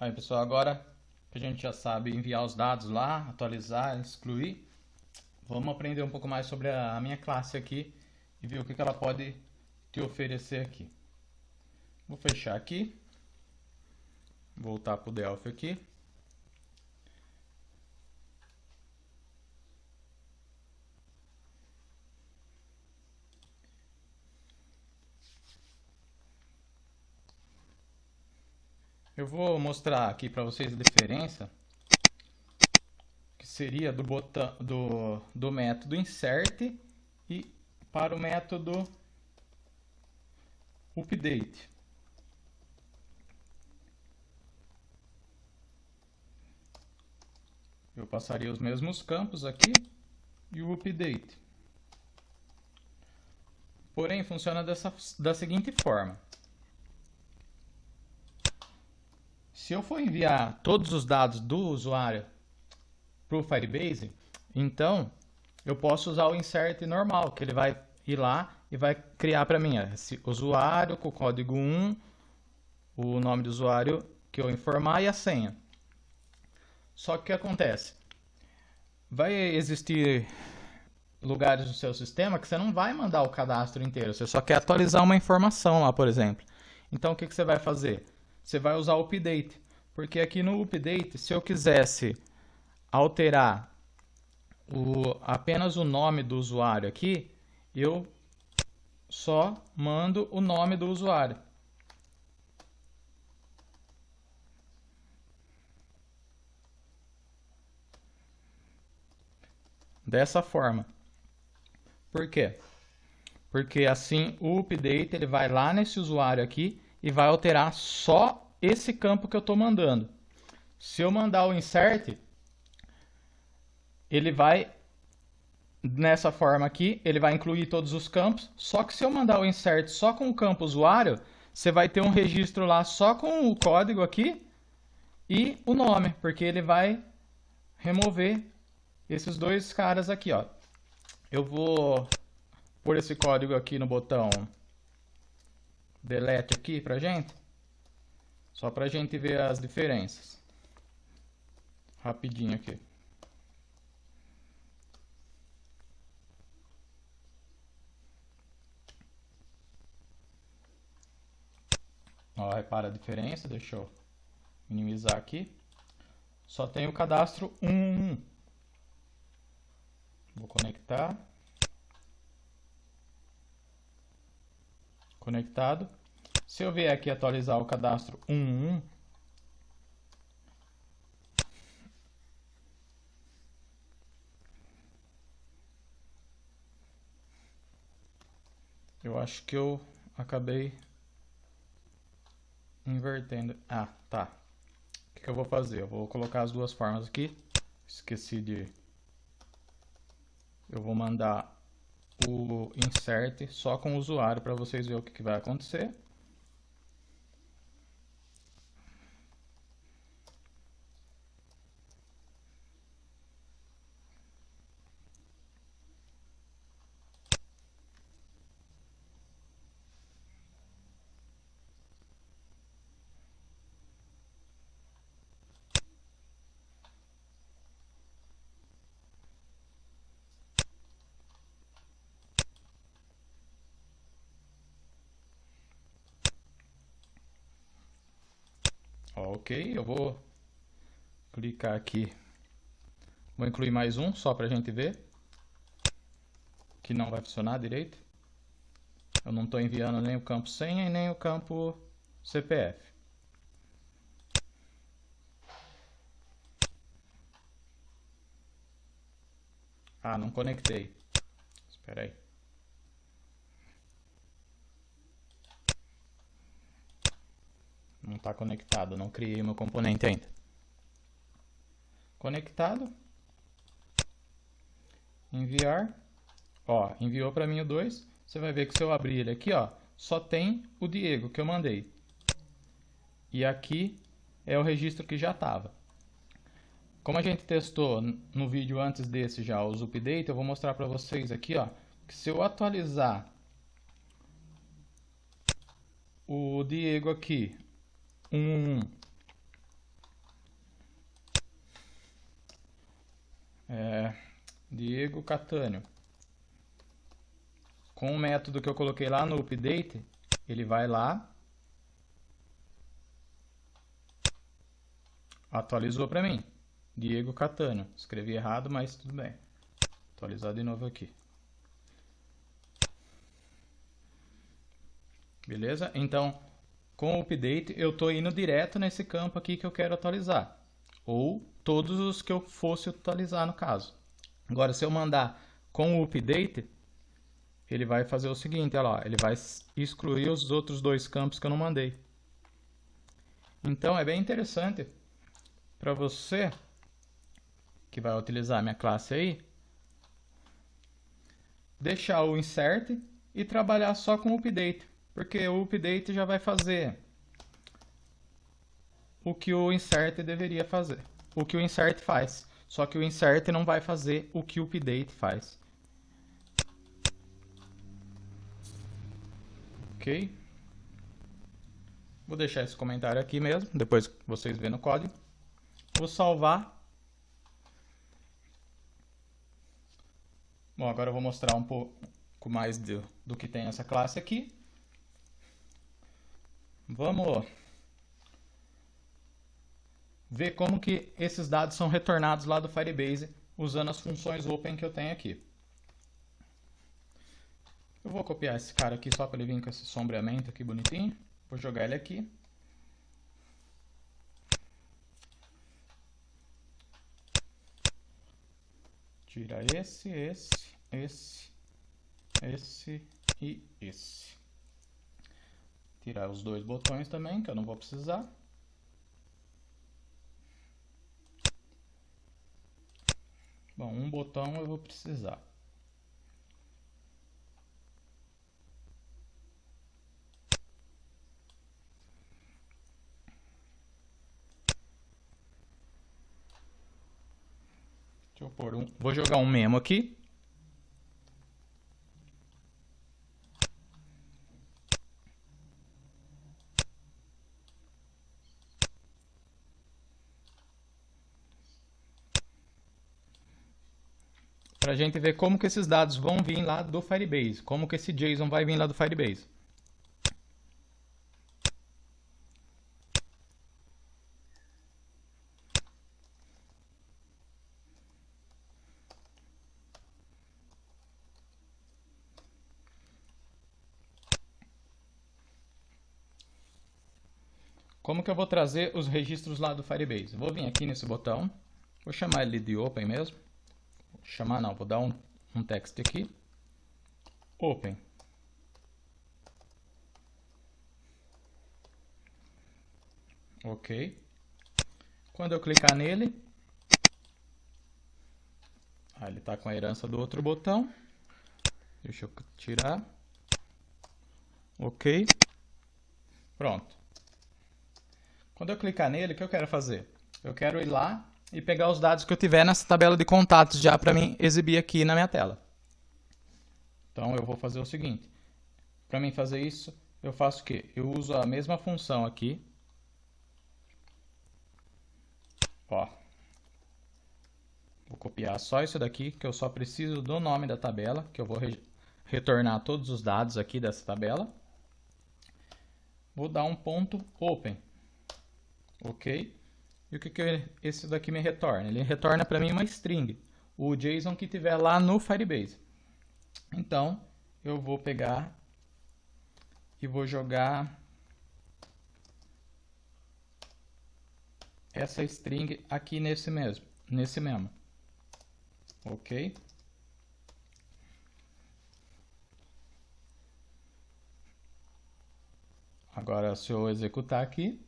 Aí pessoal, agora que a gente já sabe enviar os dados lá, atualizar, excluir, vamos aprender um pouco mais sobre a minha classe aqui e ver o que ela pode te oferecer aqui. Vou fechar aqui, voltar para o Delphi aqui. Eu vou mostrar aqui para vocês a diferença que seria do método insert e para o método update. Eu passaria os mesmos campos aqui e o update. Porém, funciona da seguinte forma. Se eu for enviar todos os dados do usuário para o Firebase, então eu posso usar o insert normal, que ele vai ir lá e vai criar para mim esse usuário com o código 1, o nome do usuário que eu informar e a senha. Só que o que acontece? Vai existir lugares no seu sistema que você não vai mandar o cadastro inteiro, você só quer atualizar uma informação lá, por exemplo. Então o que você vai fazer? Você vai usar o update, porque aqui no update, se eu quisesse alterar apenas o nome do usuário aqui, eu só mando o nome do usuário. Dessa forma. Por quê? Porque assim o update ele vai lá nesse usuário aqui e vai alterar só esse campo que eu estou mandando. Se eu mandar o insert, ele vai nessa forma aqui, ele vai incluir todos os campos, só que se eu mandar o insert só com o campo usuário, você vai ter um registro lá só com o código aqui e o nome, porque ele vai remover esses dois caras aqui, ó. Eu vou pôr esse código aqui no botão delete aqui pra gente, só pra gente ver as diferenças. Rapidinho aqui. Ó, repara a diferença, deixa eu minimizar aqui. Só tem o cadastro 111. Vou conectar. Conectado. Se eu vier aqui atualizar o cadastro 111, eu acho que eu acabei invertendo. Ah, tá. O que eu vou fazer? Eu vou colocar as duas formas aqui. Esqueci de... Eu vou mandar o insert só com o usuário para vocês verem o que vai acontecer. Ok, eu vou clicar aqui. Vou incluir mais um só para a gente ver que não vai funcionar direito. Eu não estou enviando nem o campo senha e nem o campo CPF. Ah, não conectei. Espera aí. Não está conectado, não criei meu componente ainda. Conectado. Enviar. Ó, enviou para mim o 2. Você vai ver que se eu abrir ele aqui, ó, só tem o Diego que eu mandei. E aqui é o registro que já estava. Como a gente testou no vídeo antes desse já os update, eu vou mostrar para vocês aqui, ó, que se eu atualizar o Diego aqui 111 Diego Catânio. Com o método que eu coloquei lá no update, ele vai lá, atualizou para mim. Diego Catânio. Escrevi errado, mas tudo bem. Atualizar de novo aqui. Beleza? Então, com o update, eu estou indo direto nesse campo aqui que eu quero atualizar. Ou todos os que eu fosse atualizar no caso. Agora, se eu mandar com o update, ele vai fazer o seguinte, olha lá, ele vai excluir os outros dois campos que eu não mandei. Então, é bem interessante para você que vai utilizar a minha classe aí, deixar o insert e trabalhar só com o update, porque o update já vai fazer o que o insert deveria fazer, o que o insert faz, só que o insert não vai fazer o que o update faz. Ok? Vou deixar esse comentário aqui mesmo, depois vocês vêem no código. Vou salvar. Bom, agora eu vou mostrar um pouco mais do que tem essa classe aqui. Vamos ver como que esses dados são retornados lá do Firebase usando as funções open que eu tenho aqui. Eu vou copiar esse cara aqui só para ele vir com esse sombreamento aqui bonitinho. Vou jogar ele aqui. Tira esse e esse. Tirar os dois botões também, que eu não vou precisar. Bom, um botão eu vou precisar. Deixa eu pôr vou jogar um memo aqui. Para a gente ver como que esses dados vão vir lá do Firebase, como que esse JSON vai vir lá do Firebase. Como que eu vou trazer os registros lá do Firebase? Vou vir aqui nesse botão, vou chamar ele de Open mesmo. Chamar não, vou dar um text aqui. Open. Ok. Quando eu clicar nele, ele está com a herança do outro botão. Deixa eu tirar. Ok. Pronto. Quando eu clicar nele, o que eu quero fazer? Eu quero ir lá e pegar os dados que eu tiver nessa tabela de contatos já para mim exibir aqui na minha tela. Então eu vou fazer o seguinte. Para mim fazer isso, eu faço o quê? Eu uso a mesma função aqui. Ó. Vou copiar só isso daqui, que eu só preciso do nome da tabela, que eu vou retornar todos os dados aqui dessa tabela. Vou dar um ponto open. Ok? E o que esse daqui me retorna? Ele retorna para mim uma string, o JSON que tiver lá no Firebase. Então, eu vou pegar e vou jogar essa string aqui nesse mesmo. Ok? Agora, se eu executar aqui,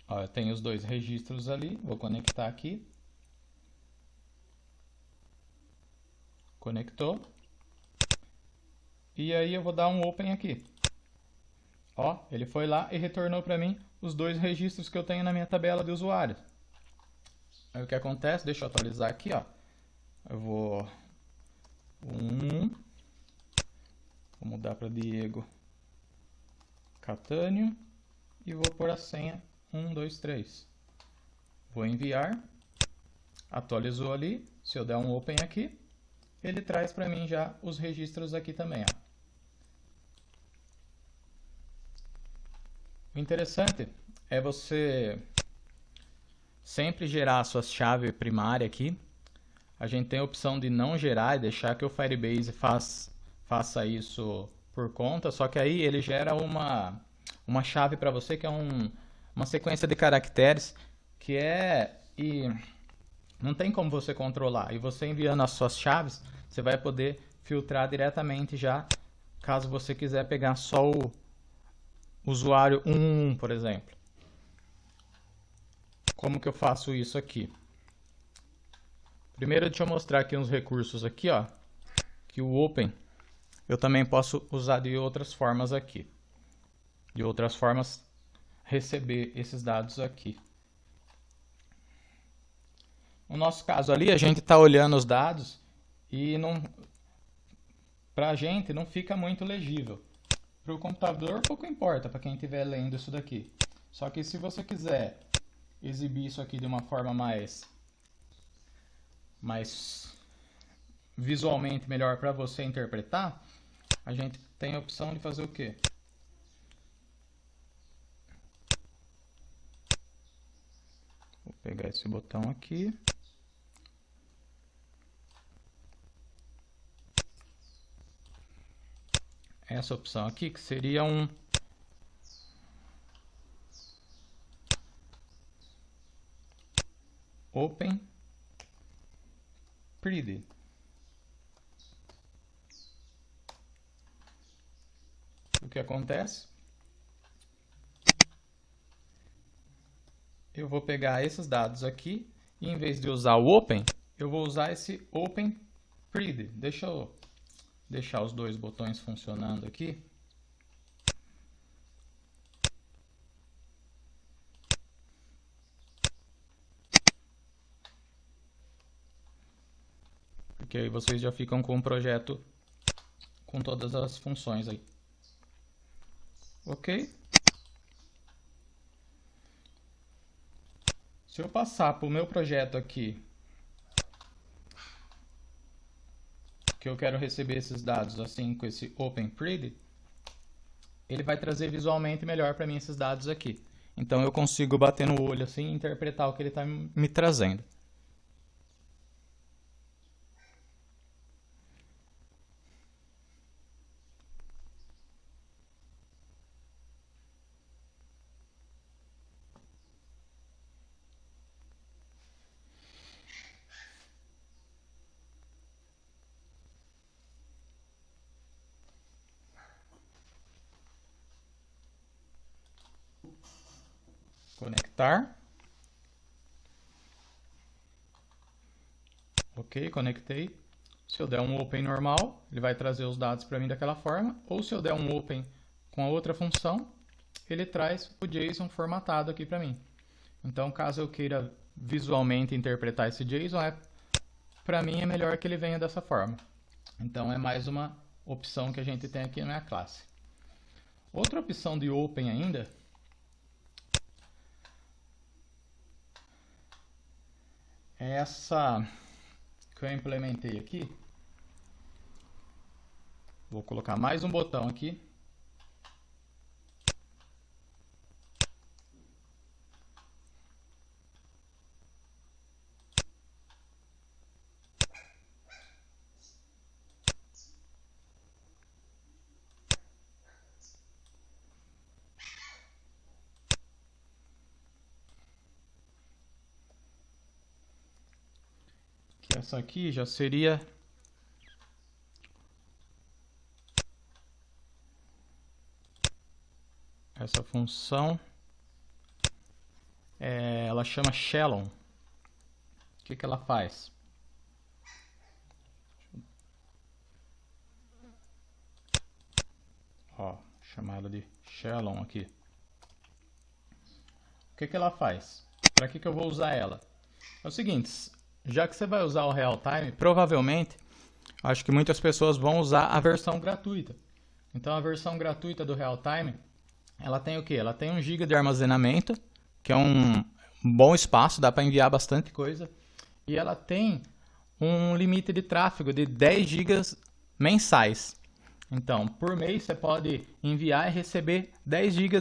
ó, eu tenho os dois registros ali, vou conectar aqui. Conectou. E aí eu vou dar um open aqui. Ó, ele foi lá e retornou para mim os dois registros que eu tenho na minha tabela de usuário. Aí o que acontece? Deixa eu atualizar aqui, ó. Eu vou mudar para Diego Catânio e vou pôr a senha 123. Vou enviar. Atualizou ali. Se eu der um open aqui, ele traz para mim já os registros aqui também, ó. O interessante é você sempre gerar a sua chave primária aqui. A gente tem a opção de não gerar e deixar que o Firebase faça isso por conta, só que aí ele gera uma chave para você que é uma sequência de caracteres que e não tem como você controlar. E você enviando as suas chaves, você vai poder filtrar diretamente já, caso você quiser pegar só o usuário 1, por exemplo. Como que eu faço isso aqui? Primeiro deixa eu mostrar aqui uns recursos aqui, ó, que o Open eu também posso usar de outras formas aqui. De outras formas receber esses dados aqui. No nosso caso ali, a gente está olhando os dados e para a gente não fica muito legível. Para o computador pouco importa, para quem estiver lendo isso daqui. Só que se você quiser exibir isso aqui de uma forma mais visualmente melhor para você interpretar, a gente tem a opção de fazer o quê? Vou pegar esse botão aqui. Essa opção aqui, que seria um Open Pretty. O que acontece? Eu vou pegar esses dados aqui e em vez de usar o Open, eu vou usar esse Open Pretty. Deixa eu deixar os dois botões funcionando aqui. Porque aí vocês já ficam com o projeto com todas as funções aí. Ok? Se eu passar para o meu projeto aqui, que eu quero receber esses dados assim com esse Open Pretty, ele vai trazer visualmente melhor para mim esses dados aqui. Então eu consigo bater no olho assim e interpretar o que ele está me trazendo. Conectar. Ok, conectei. Se eu der um Open normal, ele vai trazer os dados para mim daquela forma. Ou se eu der um Open com a outra função, ele traz o JSON formatado aqui para mim. Então, caso eu queira visualmente interpretar esse JSON, para mim é melhor que ele venha dessa forma. Então, é mais uma opção que a gente tem aqui na minha classe. Outra opção de Open ainda é essa que eu implementei aqui. Vou colocar mais um botão aqui. Que essa aqui já seria essa função, ela chama Shalom. O que ela faz? Ó, chamar ela de Shalom aqui. O que ela faz? Para que eu vou usar ela? É o seguinte, já que você vai usar o Realtime, provavelmente, acho que muitas pessoas vão usar a versão gratuita. Então a versão gratuita do Realtime, ela tem o quê? Ela tem 1 GB de armazenamento, que é um bom espaço, dá para enviar bastante coisa. E ela tem um limite de tráfego de 10 GB mensais. Então, por mês você pode enviar e receber 10 GB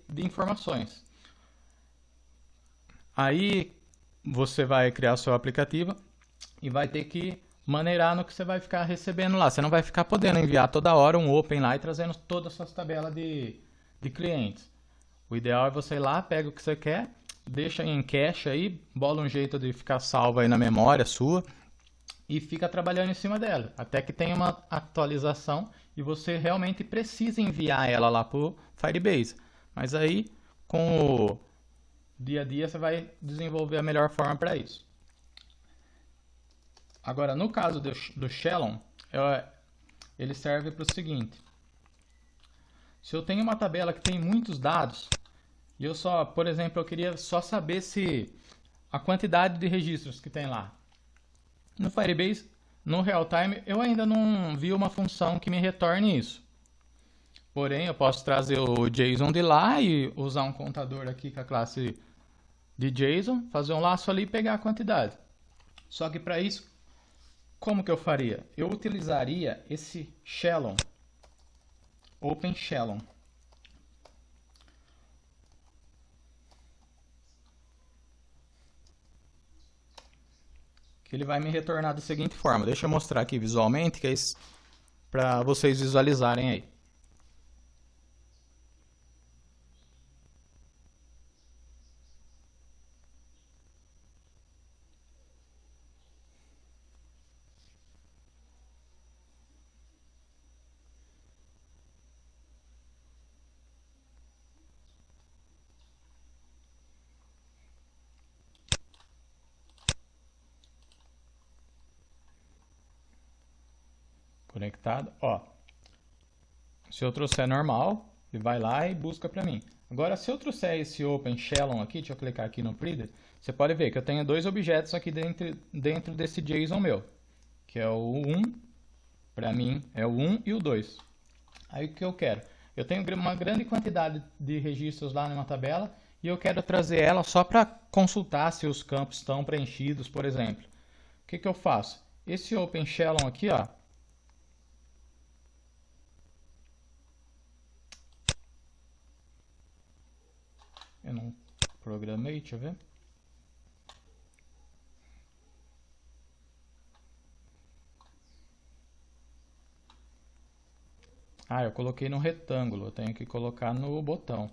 de informações. Aí você vai criar o seu aplicativo e vai ter que maneirar no que você vai ficar recebendo lá. Você não vai ficar podendo enviar toda hora um open lá e trazendo todas as suas tabelas de clientes. O ideal é você ir lá, pega o que você quer, deixa em cache aí, bola um jeito de ficar salvo aí na memória sua e fica trabalhando em cima dela, até que tenha uma atualização e você realmente precisa enviar ela lá para o Firebase. Mas aí, com o dia a dia, você vai desenvolver a melhor forma para isso. Agora, no caso do Shalom, ele serve para o seguinte. Se eu tenho uma tabela que tem muitos dados, e eu só, por exemplo, eu queria só saber se a quantidade de registros que tem lá. No Firebase, no Realtime, eu ainda não vi uma função que me retorne isso. Porém, eu posso trazer o JSON de lá e usar um contador aqui com a classe de JSON, fazer um laço ali e pegar a quantidade. Só que para isso, como que eu faria? Eu utilizaria esse Shalom, Open Shalom. Que ele vai me retornar da seguinte forma. Deixa eu mostrar aqui visualmente, que é para vocês visualizarem aí. Conectado, ó. Se eu trouxer normal, ele vai lá e busca para mim. Agora, se eu trouxer esse Open Shalom aqui, deixa eu clicar aqui no Preader, você pode ver que eu tenho 2 objetos aqui dentro desse JSON meu, que é o 1, para mim é o 1 e o 2. Aí o que eu quero? Eu tenho uma grande quantidade de registros lá numa tabela e eu quero trazer ela só para consultar se os campos estão preenchidos, por exemplo. O que eu faço? Esse Open Shalom aqui, ó, eu não programei, deixa eu ver. Ah, eu coloquei no retângulo, eu tenho que colocar no botão.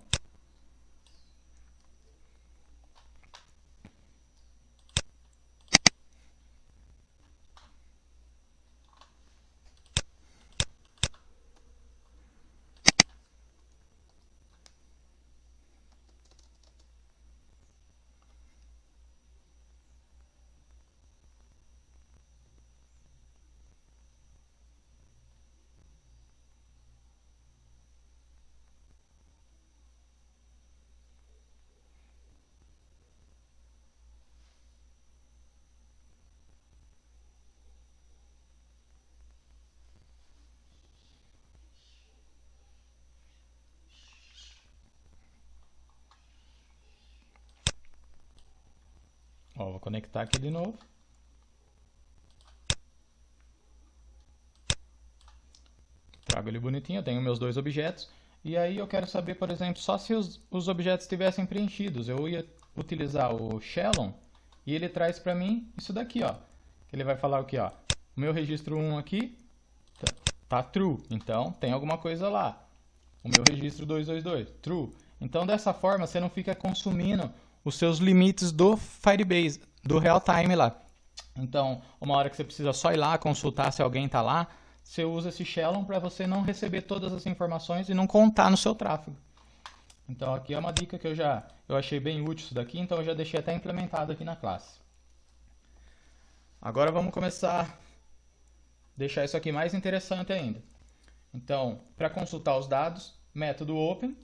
Ó, vou conectar aqui de novo. Trago ele bonitinho, eu tenho meus 2 objetos. E aí eu quero saber, por exemplo, só se os objetos estivessem preenchidos. Eu ia utilizar o Shalom e ele traz para mim isso daqui, ó. Ele vai falar o que, ó? O meu registro 1 aqui tá true, então tem alguma coisa lá. O meu registro 222, true. Então dessa forma você não fica consumindo os seus limites do Firebase, do Realtime lá. Então, uma hora que você precisa só ir lá consultar se alguém está lá, você usa esse Shalom para você não receber todas as informações e não contar no seu tráfego. Então aqui é uma dica que eu achei bem útil isso daqui, então eu já deixei até implementado aqui na classe. Agora vamos começar a deixar isso aqui mais interessante ainda. Então, para consultar os dados, método open.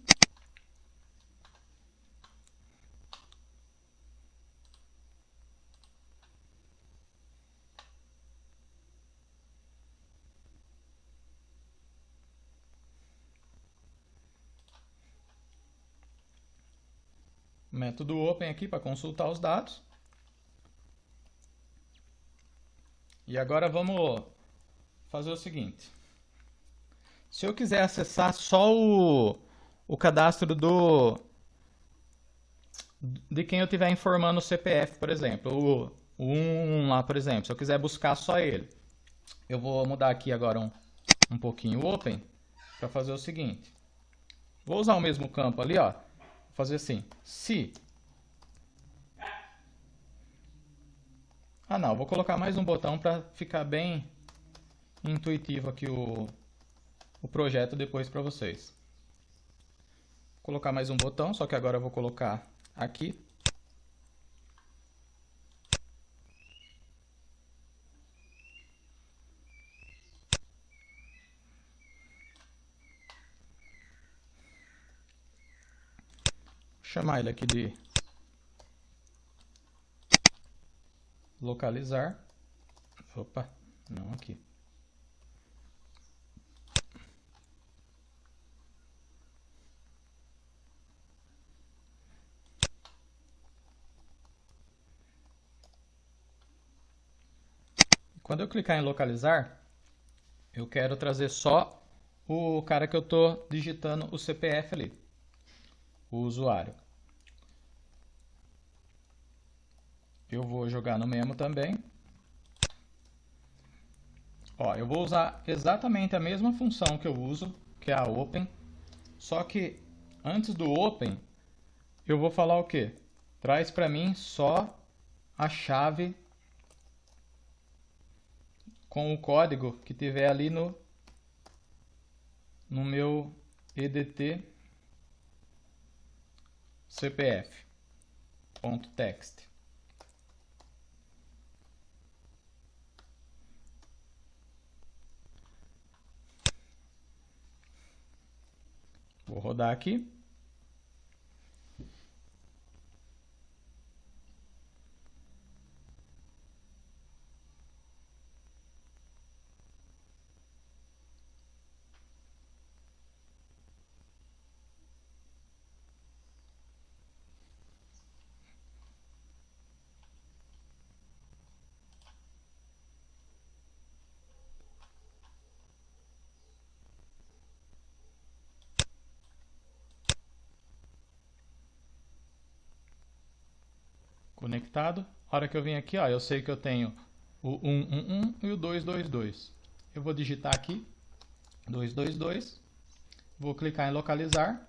Método open aqui para consultar os dados. E agora vamos fazer o seguinte. Se eu quiser acessar só o cadastro de quem eu estiver informando o CPF, por exemplo, o 1 lá, por exemplo, se eu quiser buscar só ele, eu vou mudar aqui agora um pouquinho o open para fazer o seguinte. Vou usar o mesmo campo ali, ó. Vou fazer assim, se... Ah não, vou colocar mais um botão para ficar bem intuitivo aqui o projeto depois para vocês. Vou colocar mais um botão, só que agora eu vou colocar aqui. Vou chamar ele aqui de localizar. Opa, não aqui. Quando eu clicar em localizar, eu quero trazer só o cara que eu estou digitando o CPF ali, o usuário. Eu vou jogar no Memo também. Ó, eu vou usar exatamente a mesma função que eu uso, que é a Open, só que antes do Open, eu vou falar o quê? Traz para mim só a chave com o código que tiver ali no meu EDT CPF.txt. Vou rodar aqui. Conectado. A hora que eu vim aqui, ó, eu sei que eu tenho o 111 e o 222. Eu vou digitar aqui 222. Vou clicar em localizar.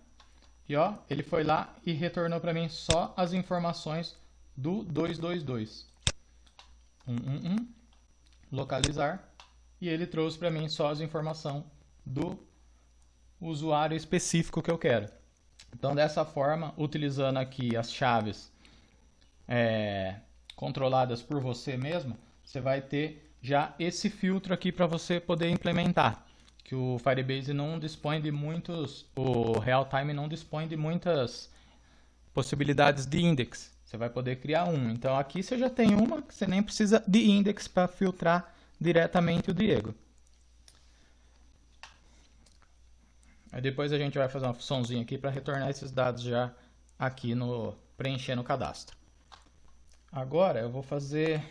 E ó, ele foi lá e retornou para mim só as informações do 222. 111, localizar. E ele trouxe para mim só as informações do usuário específico que eu quero. Então, dessa forma, utilizando aqui as chaves controladas por você mesmo, você vai ter já esse filtro aqui para você poder implementar. Que o Firebase não dispõe de muitos, o Realtime não dispõe de muitas possibilidades de index. Você vai poder criar um. Então aqui você já tem uma que você nem precisa de index para filtrar diretamente o Diego. Aí depois a gente vai fazer uma funçãozinha aqui para retornar esses dados já aqui no preenchendo o cadastro. Agora eu vou fazer,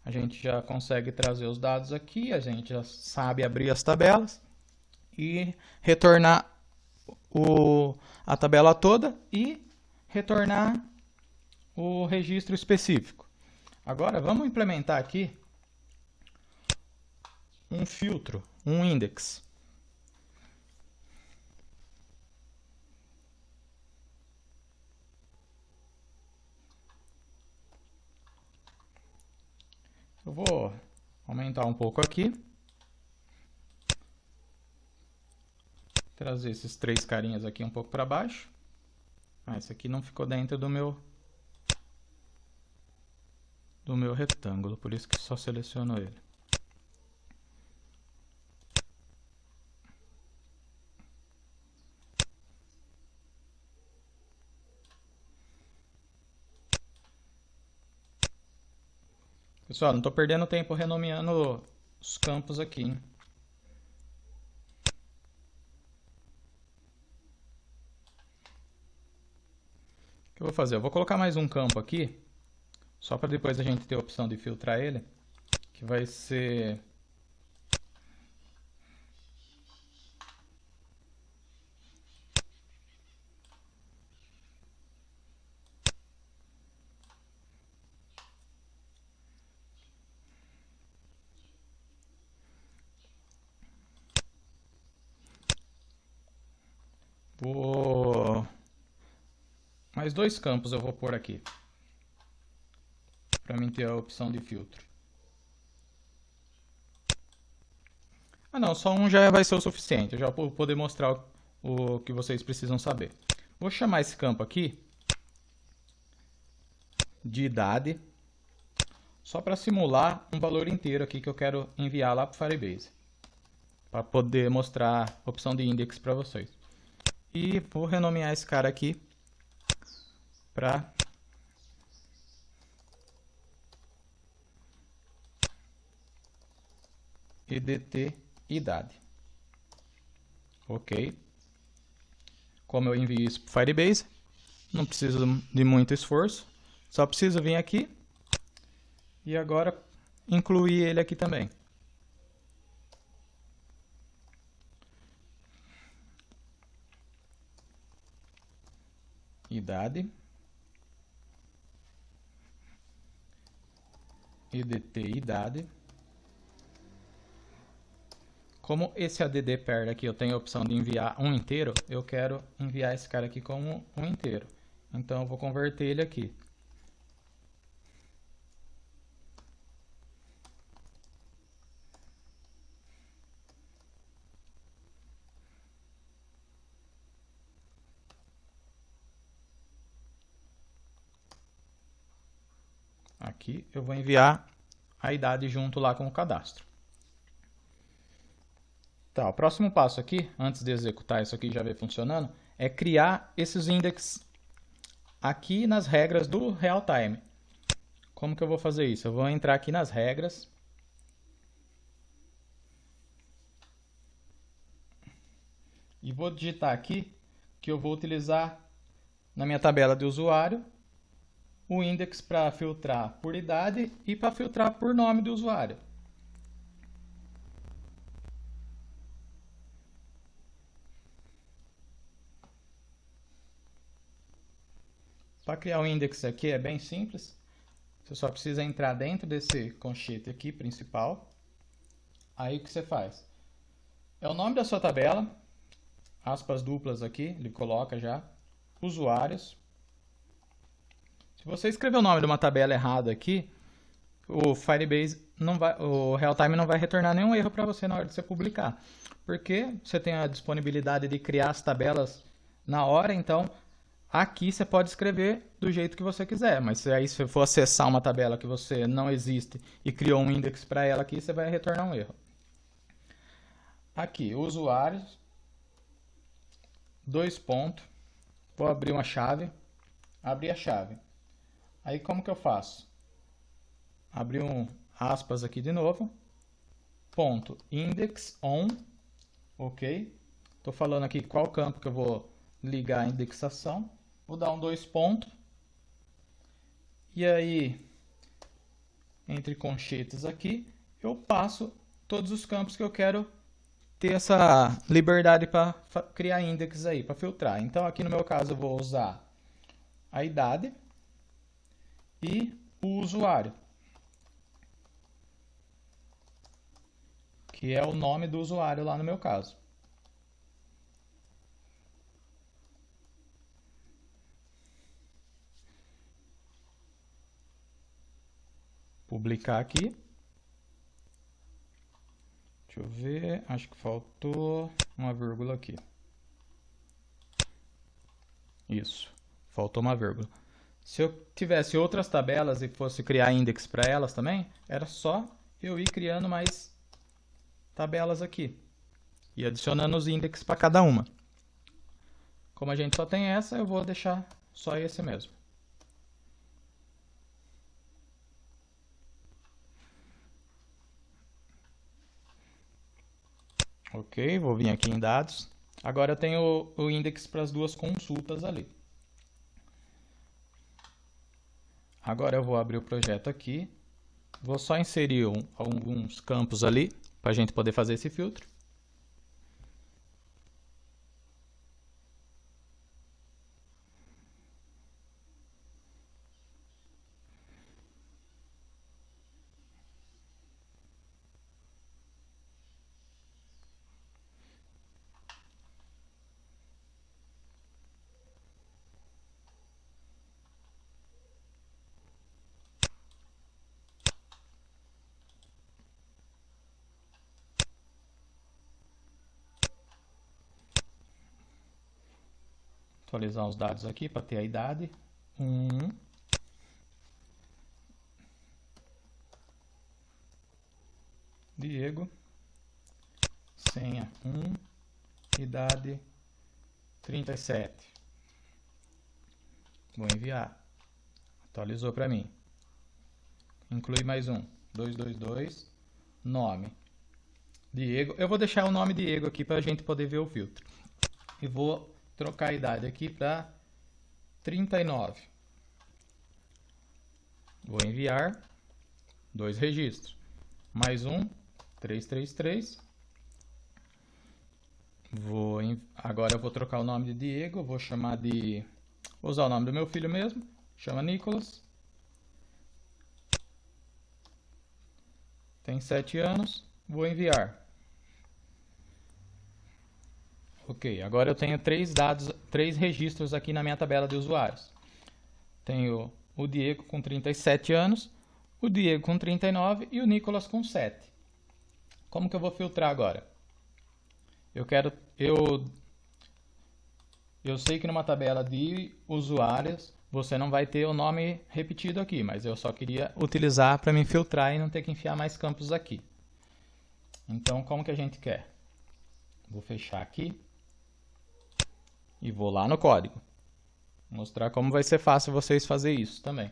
a gente já consegue trazer os dados aqui, a gente já sabe abrir as tabelas e retornar a tabela toda e retornar o registro específico. Agora vamos implementar aqui um filtro, um index. Eu vou aumentar um pouco aqui. Trazer esses três carinhas aqui um pouco para baixo. Ah, esse aqui não ficou dentro do meu retângulo, por isso que só seleciono ele. Pessoal, não estou perdendo tempo renomeando os campos aqui, hein? O que eu vou fazer? Eu vou colocar mais um campo aqui, só para depois a gente ter a opção de filtrar ele, que vai ser... Mais dois campos eu vou pôr aqui, para mim ter a opção de filtro. Ah não, só um já vai ser o suficiente, eu já vou poder mostrar o que vocês precisam saber. Vou chamar esse campo aqui de idade, só para simular um valor inteiro aqui que eu quero enviar lá para o Firebase, para poder mostrar a opção de index para vocês. E vou renomear esse cara aqui para edt idade. Ok. Como eu envio isso para o Firebase, não precisa de muito esforço, só preciso vir aqui e agora incluir ele aqui também. Idade, edt idade. Como esse add pair aqui eu tenho a opção de enviar um inteiro, eu quero enviar esse cara aqui como um inteiro. Então eu vou converter ele aqui. Aqui eu vou enviar a idade junto lá com o cadastro. Tá, o próximo passo aqui, antes de executar isso aqui e já ver funcionando, é criar esses index aqui nas regras do Realtime. Como que eu vou fazer isso? Eu vou entrar aqui nas regras. E vou digitar aqui que eu vou utilizar na minha tabela de usuário o index para filtrar por idade e para filtrar por nome do usuário. Para criar um index aqui é bem simples. Você só precisa entrar dentro desse conchete aqui principal. Aí o que você faz? É o nome da sua tabela, aspas duplas aqui, ele coloca já, usuários. Se você escrever o nome de uma tabela errada aqui, o Firebase não vai, o Realtime não vai retornar nenhum erro para você na hora de você publicar, porque você tem a disponibilidade de criar as tabelas na hora, então aqui você pode escrever do jeito que você quiser, mas se aí você for acessar uma tabela que você não existe e criou um index para ela aqui, você vai retornar um erro. Aqui, usuários, dois pontos, vou abrir uma chave, abrir a chave. Aí como que eu faço? Abrir um aspas aqui de novo, ponto index on, ok? Estou falando aqui qual campo que eu vou ligar a indexação. Vou dar um dois pontos. E aí, entre conchetes aqui, eu passo todos os campos que eu quero ter essa liberdade para criar index aí, para filtrar. Então aqui no meu caso eu vou usar a idade e o usuário, que é o nome do usuário lá no meu caso. Publicar aqui. Deixa eu ver, acho que faltou uma vírgula aqui. Isso, faltou uma vírgula. Se eu tivesse outras tabelas e fosse criar index para elas também, era só eu ir criando mais tabelas aqui e adicionando os index para cada uma. Como a gente só tem essa, eu vou deixar só esse mesmo. Ok, vou vir aqui em dados. Agora eu tenho o index para as duas consultas ali. Agora eu vou abrir o projeto aqui. Vou só inserir alguns campos ali para a gente poder fazer esse filtro. Atualizar os dados aqui para ter a idade. Diego. Senha 1. Idade 37. Vou enviar. Atualizou para mim. Inclui mais um. 222. Nome. Diego. Eu vou deixar o nome Diego aqui para a gente poder ver o filtro. E vou trocar a idade aqui para 39. Vou enviar 2 registros. Mais um, 333. Agora eu vou trocar o nome de Diego. Vou chamar de... Vou usar o nome do meu filho mesmo. Chama Nicolas. Tem 7 anos. Vou enviar. Ok, agora eu tenho 3 registros aqui na minha tabela de usuários. Tenho o Diego com 37 anos, o Diego com 39 e o Nicolas com 7. Como que eu vou filtrar agora? Eu sei que numa tabela de usuários você não vai ter o nome repetido aqui, mas eu só queria utilizar para me filtrar e não ter que enfiar mais campos aqui. Então, como que a gente quer? Vou fechar aqui. E vou lá no código. Mostrar como vai ser fácil vocês fazerem isso também.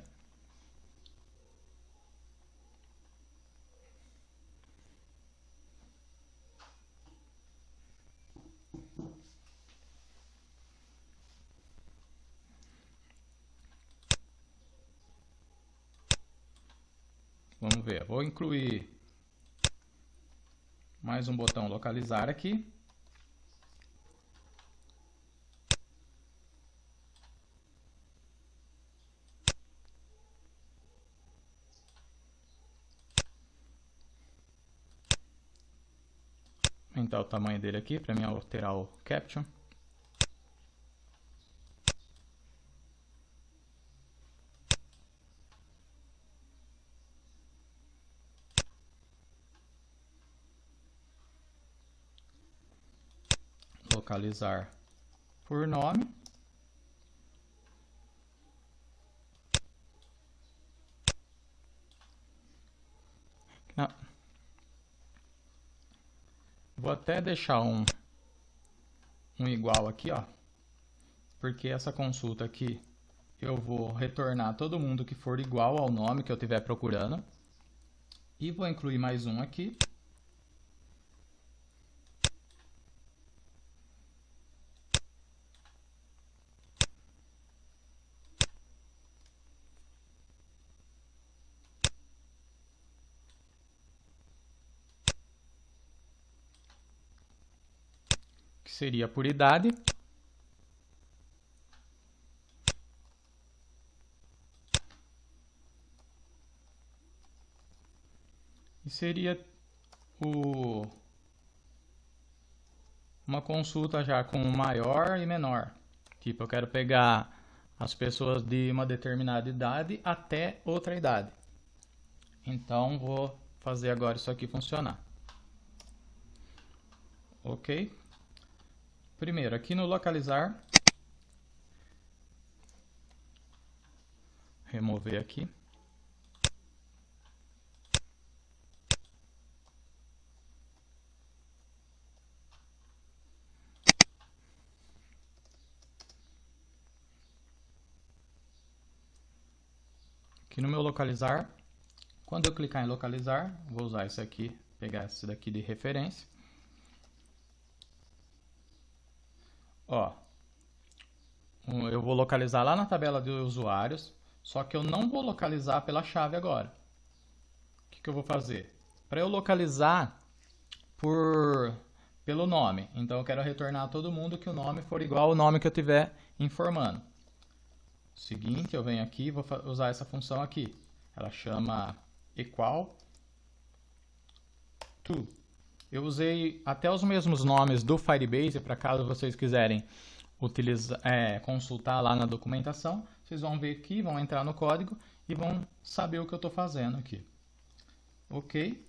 Vamos ver. Vou incluir mais um botão localizar aqui. Aumentar o tamanho dele aqui para mim alterar o caption. Localizar por nome. Não. Vou até deixar um igual aqui, ó, porque essa consulta aqui eu vou retornar todo mundo que for igual ao nome que eu estiver procurando. E vou incluir mais um aqui. Que seria por idade. E seria uma consulta já com maior e menor. Tipo, eu quero pegar as pessoas de uma determinada idade até outra idade. Então, vou fazer agora isso aqui funcionar. Ok. Primeiro, aqui no localizar. Remover aqui. Aqui no meu localizar, quando eu clicar em localizar, vou usar isso aqui, pegar esse daqui de referência. Ó, eu vou localizar lá na tabela de usuários, só que eu não vou localizar pela chave agora. O que eu vou fazer? Para eu localizar pelo nome, então eu quero retornar a todo mundo que o nome for igual ao nome que eu estiver informando. Seguinte, eu venho aqui e vou usar essa função aqui. Ela chama equal to. Eu usei até os mesmos nomes do Firebase para caso vocês quiserem consultar lá na documentação. Vocês vão ver aqui, vão entrar no código e vão saber o que eu estou fazendo aqui. Ok.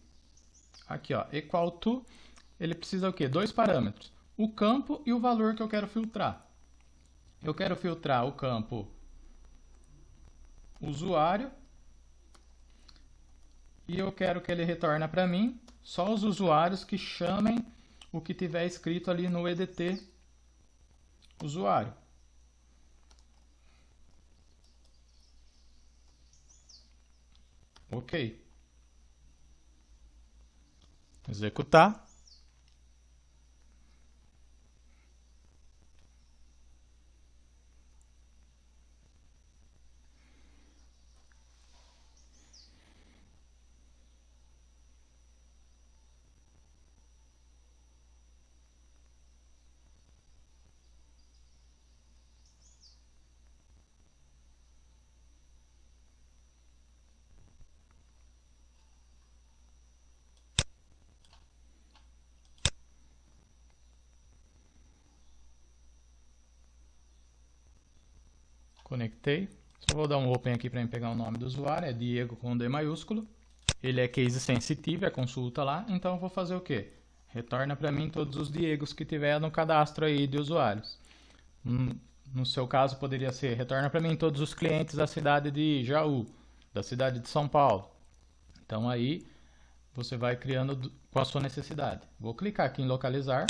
Aqui, ó, equal to, ele precisa o quê? Dois parâmetros. O campo e o valor que eu quero filtrar. Eu quero filtrar o campo usuário e eu quero que ele retorne para mim só os usuários que chamem o que tiver escrito ali no EDT usuário. Ok. Executar. Conectei. Só vou dar um open aqui para mim pegar o nome do usuário. É Diego com D maiúsculo. Ele é case sensitive, a consulta lá. Então eu vou fazer o quê? Retorna para mim todos os Diegos que tiver no cadastro aí de usuários. No seu caso poderia ser, retorna para mim todos os clientes da cidade de Jaú, da cidade de São Paulo. Então aí você vai criando com a sua necessidade. Vou clicar aqui em localizar.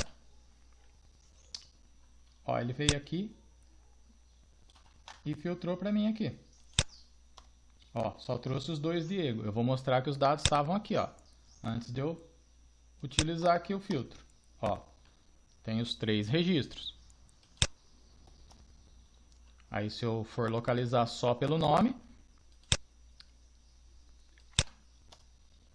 Ó, ele veio aqui e filtrou para mim aqui. Ó, só trouxe os dois Diego. Eu vou mostrar que os dados estavam aqui, ó, antes de eu utilizar aqui o filtro. Ó, tem os 3 registros. Aí se eu for localizar só pelo nome,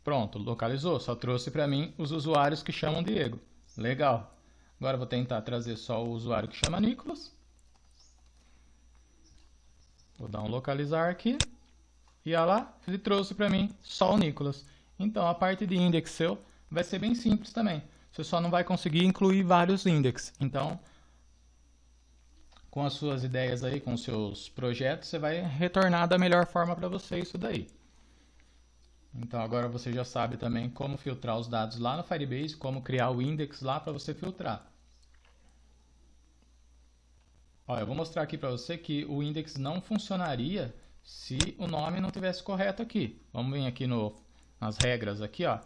pronto, localizou. Só trouxe para mim os usuários que chamam Diego. Legal. Agora eu vou tentar trazer só o usuário que chama Nicolas. Vou dar um localizar aqui. E olha lá, ele trouxe para mim só o Nicolas. Então a parte de index seu vai ser bem simples também. Você só não vai conseguir incluir vários index. Então, com as suas ideias aí, com os seus projetos, você vai retornar da melhor forma para você isso daí. Então agora você já sabe também como filtrar os dados lá no Firebase, como criar o index lá para você filtrar. Ó, eu vou mostrar aqui para você que o index não funcionaria se o nome não tivesse correto aqui. Vamos vir aqui nas regras aqui, ó.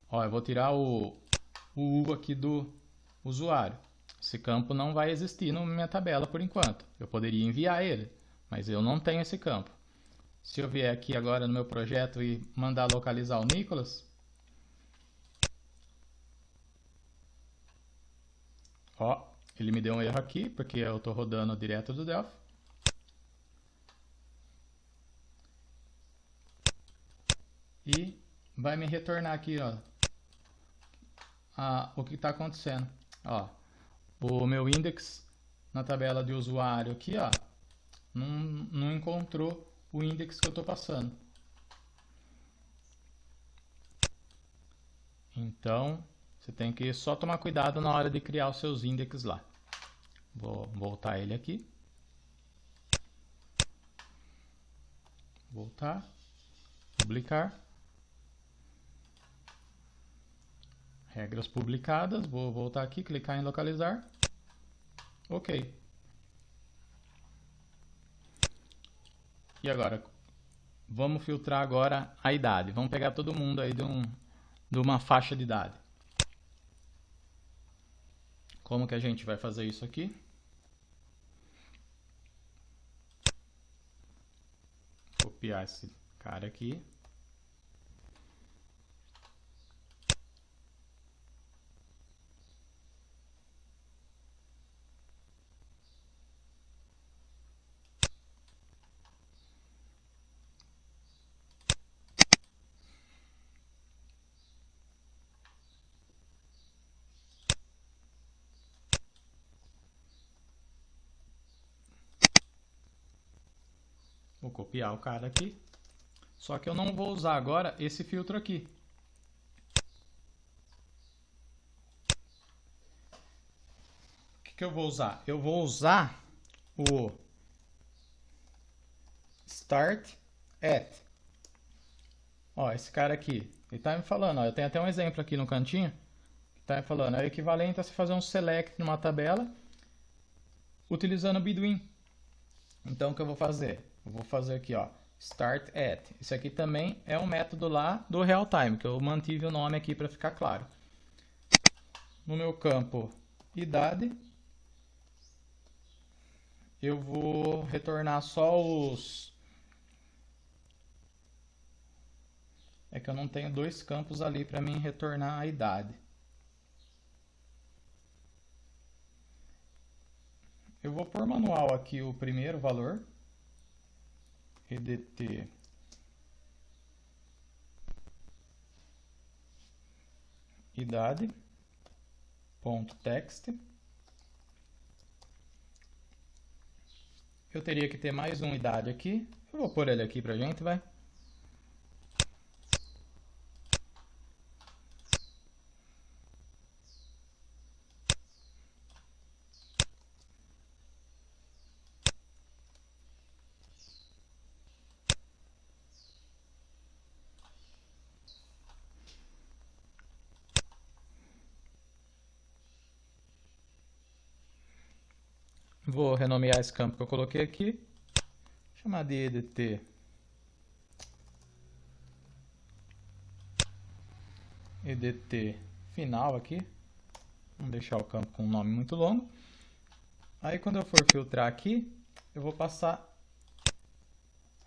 Ó, eu vou tirar o U aqui do usuário. Esse campo não vai existir na minha tabela por enquanto. Eu poderia enviar ele, mas eu não tenho esse campo. Se eu vier aqui agora no meu projeto e mandar localizar o Nicolas, ó, ele me deu um erro aqui, porque eu estou rodando direto do Delphi. E vai me retornar aqui, ó, o que está acontecendo. Ó, o meu index na tabela de usuário aqui, ó, não encontrou o index que eu estou passando. Então, você tem que só tomar cuidado na hora de criar os seus index lá. Vou voltar ele aqui. Voltar. Publicar. Regras publicadas. Vou voltar aqui, clicar em localizar. Ok. E agora, vamos filtrar agora a idade. Vamos pegar todo mundo aí de uma faixa de idade. Como que a gente vai fazer isso aqui? Copiar esse cara aqui. copiar o cara aqui. Só que eu não vou usar agora esse filtro aqui. O que eu vou usar? Eu vou usar o Start at. Ó, esse cara aqui, ele tá me falando, ó, eu tenho até um exemplo aqui no cantinho, que tá me falando, é o equivalente a você fazer um select numa tabela utilizando o Bedouin. Então o que eu vou fazer? Eu vou fazer aqui, ó, Start at. Isso aqui também é um método lá do Realtime, que eu mantive o nome aqui para ficar claro. No meu campo idade, eu vou retornar só os... É que eu não tenho dois campos ali para mim retornar a idade. Eu vou pôr manual aqui o primeiro valor. EDT idade ponto text. Eu teria que ter mais uma idade aqui. Eu vou pôr ele aqui pra gente, vai. Vou renomear esse campo que eu coloquei aqui. Chamar de EDT final aqui. Vamos deixar o campo com um nome muito longo. Aí quando eu for filtrar aqui, eu vou passar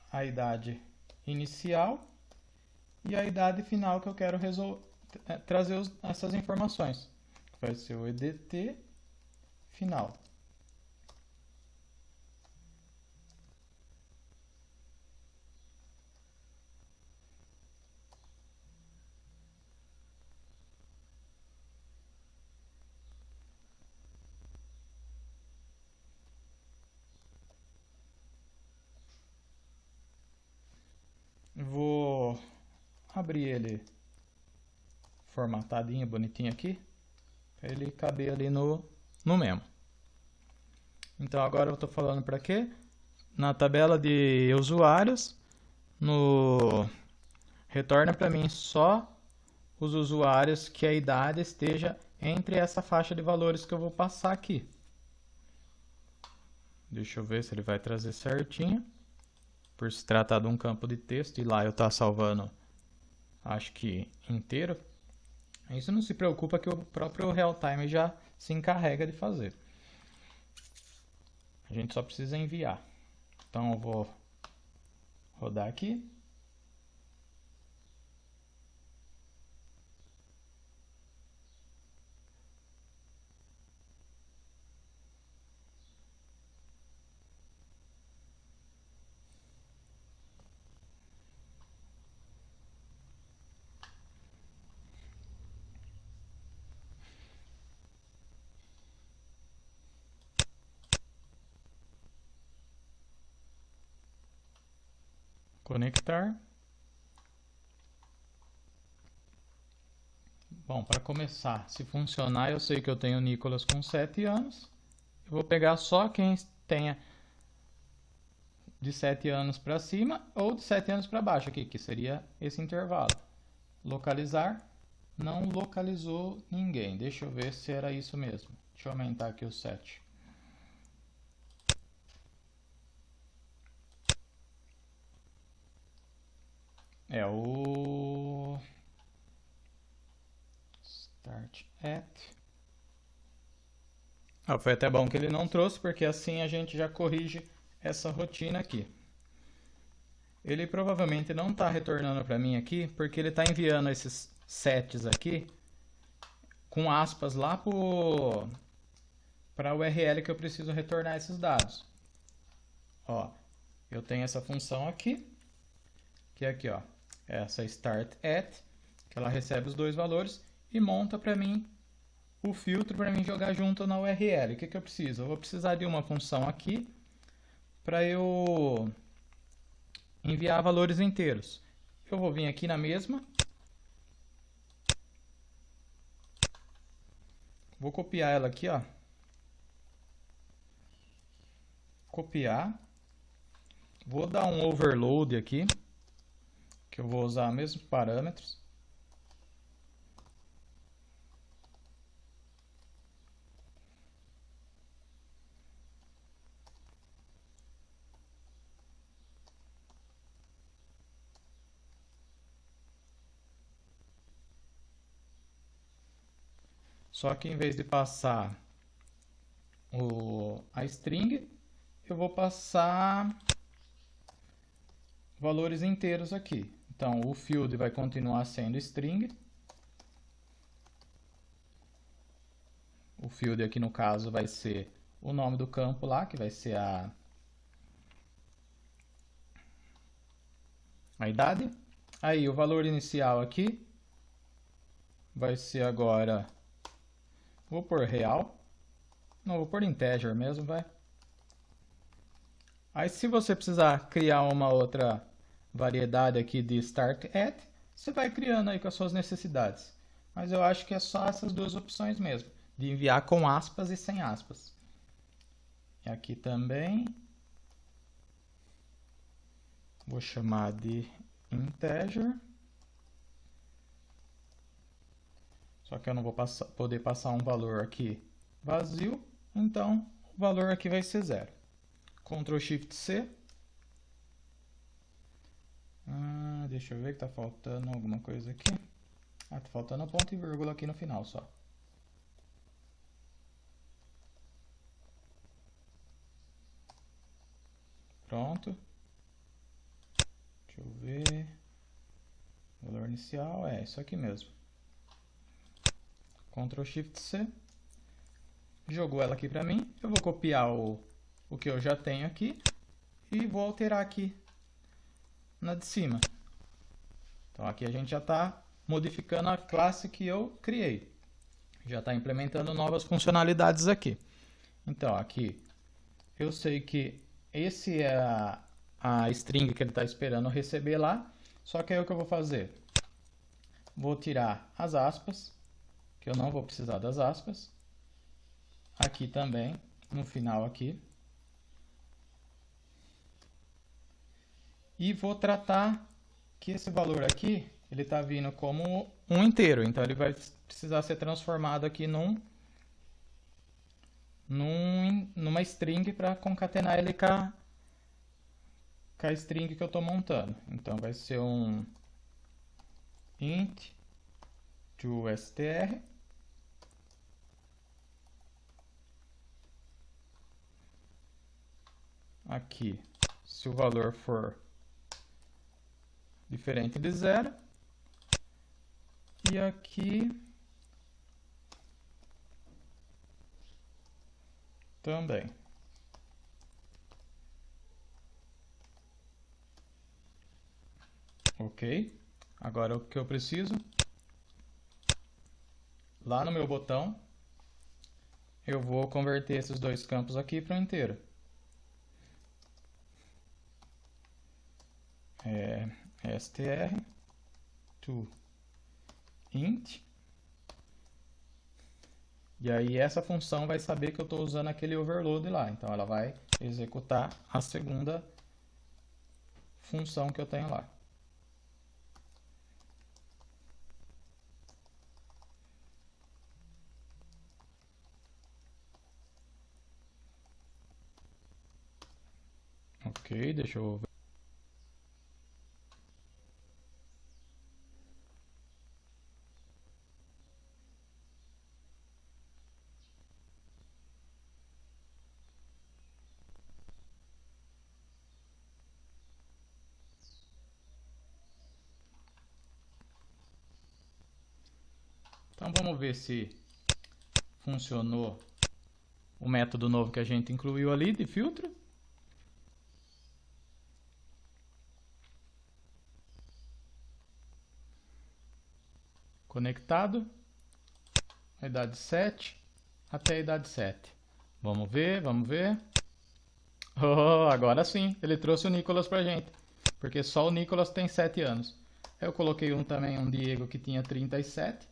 a idade inicial e a idade final que eu quero trazer essas informações. Vai ser o EDT final. Vou abrir ele formatadinho, bonitinho aqui, para ele caber ali no memo. Então agora eu estou falando para quê? Na tabela de usuários, retorna para mim só os usuários que a idade esteja entre essa faixa de valores que eu vou passar aqui. Deixa eu ver se ele vai trazer certinho. Por se tratar de um campo de texto, e lá eu estou salvando, acho que inteiro. Isso não se preocupa que o próprio Realtime já se encarrega de fazer. A gente só precisa enviar. Então eu vou rodar aqui. Conectar. Bom, para começar, se funcionar, eu sei que eu tenho o Nicolas com 7 anos. Eu vou pegar só quem tenha de 7 anos para cima ou de 7 anos para baixo aqui, que seria esse intervalo. Localizar, não localizou ninguém. Deixa eu ver se era isso mesmo. Deixa eu aumentar aqui o 7. É o Start at. Foi até bom que ele não trouxe, porque assim a gente já corrige essa rotina aqui. Ele provavelmente não está retornando para mim aqui, porque ele está enviando esses sets aqui com aspas lá para a URL que eu preciso retornar esses dados. Ó, eu tenho essa função aqui, que é aqui, ó, essa start at, que ela recebe os dois valores e monta para mim o filtro para mim jogar junto na URL. O que eu preciso? Eu vou precisar de uma função aqui para eu enviar valores inteiros. Eu vou vir aqui na mesma. Vou copiar ela aqui, ó. Copiar. Vou dar um overload aqui, que eu vou usar os mesmos parâmetros. Só que em vez de passar a string, eu vou passar valores inteiros aqui. Então, o field vai continuar sendo string. O field aqui no caso vai ser o nome do campo lá, que vai ser a idade. Aí o valor inicial aqui vai ser agora, vou pôr real. Não, vou pôr integer mesmo, vai. Aí se você precisar criar uma outra variedade aqui de start at, você vai criando aí com as suas necessidades. Mas eu acho que é só essas duas opções mesmo, de enviar com aspas e sem aspas. E aqui também vou chamar de integer. Só que eu não vou poder passar um valor aqui vazio, então o valor aqui vai ser 0. Ctrl Shift C. Deixa eu ver que tá faltando alguma coisa aqui. Tá faltando um ponto e vírgula aqui no final só. Pronto. Deixa eu ver. Valor inicial é isso aqui mesmo. Ctrl Shift C. Jogou ela aqui para mim. Eu vou copiar o que eu já tenho aqui e vou alterar aqui na de cima. Então aqui a gente já está modificando a classe que eu criei. Já está implementando novas funcionalidades aqui. Então aqui eu sei que esse é a string que ele está esperando receber lá. Só que aí o que eu vou fazer? Vou tirar as aspas, que eu não vou precisar das aspas. Aqui também, no final aqui. E vou tratar que esse valor aqui, ele está vindo como um inteiro. Então ele vai precisar ser transformado aqui numa string para concatenar ele com a string que eu estou montando. Então vai ser um int toStr. Aqui, se o valor for diferente de 0. E aqui também. Ok. Agora o que eu preciso? Lá no meu botão, eu vou converter esses dois campos aqui para um inteiro. Str to int. E aí essa função vai saber que eu estou usando aquele overload lá. Então ela vai executar a segunda função que eu tenho lá. Ok, deixa eu ver. Então vamos ver se funcionou o método novo que a gente incluiu ali de filtro. Conectado. A idade 7 até a idade 7. Vamos ver, vamos ver. Oh, agora sim, ele trouxe o Nicolas pra gente. porque só o Nicolas tem 7 anos. Eu coloquei também um Diego que tinha 37.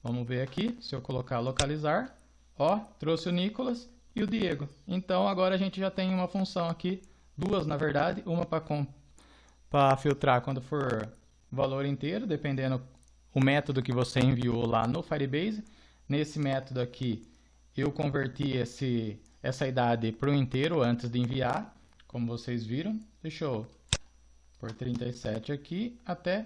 Vamos ver aqui, se eu colocar localizar, ó, trouxe o Nicolas e o Diego. Então agora a gente já tem uma função aqui, duas na verdade, uma para filtrar quando for valor inteiro, dependendo o método que você enviou lá no Firebase. Nesse método aqui, eu converti essa idade para o inteiro antes de enviar, como vocês viram. Deixa eu pôr 37 aqui até...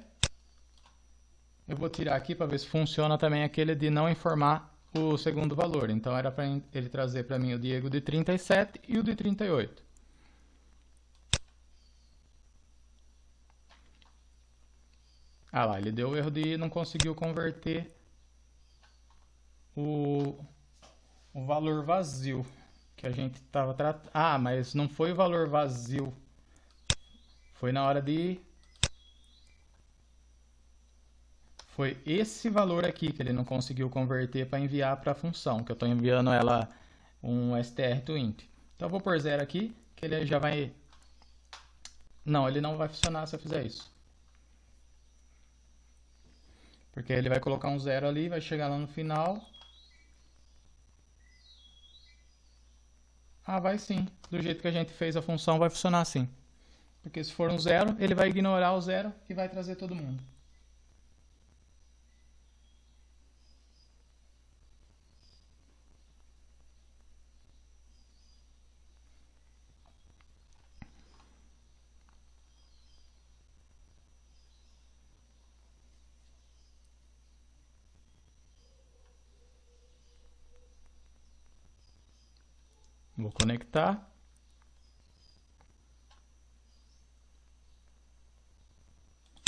Eu vou tirar aqui para ver se funciona também aquele de não informar o segundo valor. Então era para ele trazer para mim o Diego de 37 e o de 38. Ah lá, ele deu o erro de não conseguiu converter o valor vazio que a gente estava tratando. Ah, mas não foi o valor vazio. Foi na hora de... Foi esse valor aqui que ele não conseguiu converter para enviar para a função, que eu estou enviando ela um str to int. Então eu vou pôr 0 aqui, que ele já vai... Não, ele não vai funcionar se eu fizer isso. Porque ele vai colocar um 0 ali, vai chegar lá no final. Ah, vai sim. Do jeito que a gente fez a função, vai funcionar assim. Porque se for um 0, ele vai ignorar o 0 e vai trazer todo mundo. Vou conectar.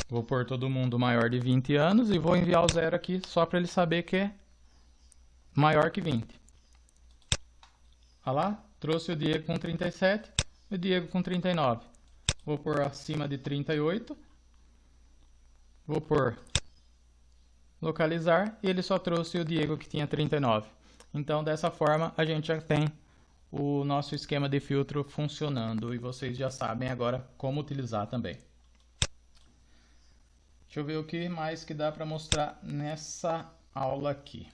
Vou pôr todo mundo maior de 20 anos e vou enviar o 0 aqui só para ele saber que é maior que 20. Olha lá, trouxe o Diego com 37 e o Diego com 39. Vou pôr acima de 38. Vou pôr localizar e ele só trouxe o Diego que tinha 39. Então dessa forma a gente já tem o nosso esquema de filtro funcionando e vocês já sabem agora como utilizar também. Deixa eu ver o que mais que dá para mostrar nessa aula aqui.